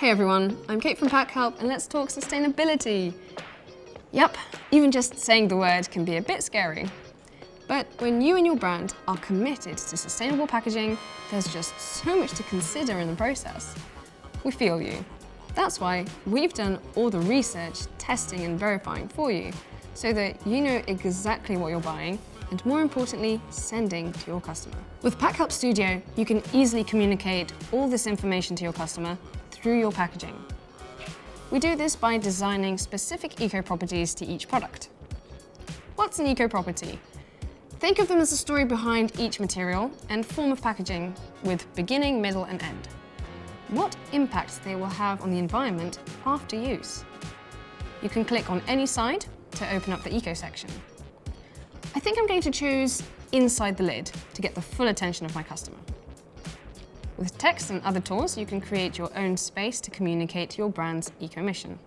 Hey everyone, I'm Kate from Packhelp and let's talk sustainability. Yep, even just saying the word can be a bit scary. But when you and your brand are committed to sustainable packaging, there's just so much to consider in the process. We feel you. That's why we've done all the research, testing and verifying for you, so that you know exactly what you're buying and, more importantly, sending to your customer. With Packhelp Studio, you can easily communicate all this information to your customer through your packaging. We do this by designing specific eco-properties to each product. What's an eco-property? Think of them as the story behind each material and form of packaging with beginning, middle and end. What impact they will have on the environment after use. You can click on any side to open up the eco section. I think I'm going to choose inside the lid to get the full attention of my customer. With text and other tools, you can create your own space to communicate your brand's eco-mission.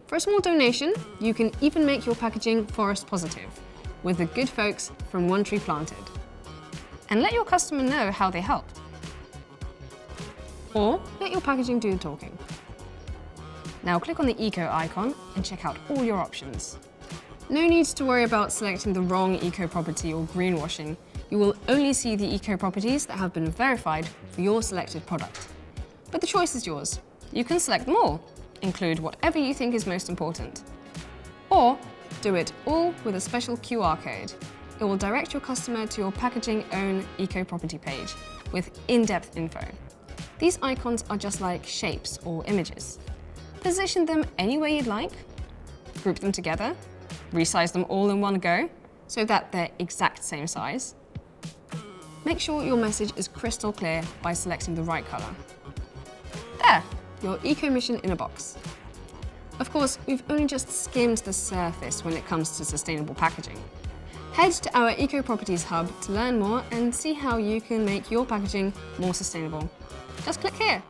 For a small donation, you can even make your packaging forest positive with the good folks from One Tree Planted. And let your customer know how they helped. Or let your packaging do the talking. Now click on the eco icon and check out all your options. No need to worry about selecting the wrong eco-property or greenwashing. You will only see the eco-properties that have been verified for your selected product. But the choice is yours. You can select them all, include whatever you think is most important. Or do it all with a special QR code. It will direct your customer to your packaging own eco-property page with in-depth info. These icons are just like shapes or images. Position them any way you'd like, group them together, resize them all in one go so that they're exact same size. Make sure your message is crystal clear by selecting the right color. There, your eco-mission in a box. Of course, we've only just skimmed the surface when it comes to sustainable packaging. Head to our Eco Properties Hub to learn more and see how you can make your packaging more sustainable. Just click here.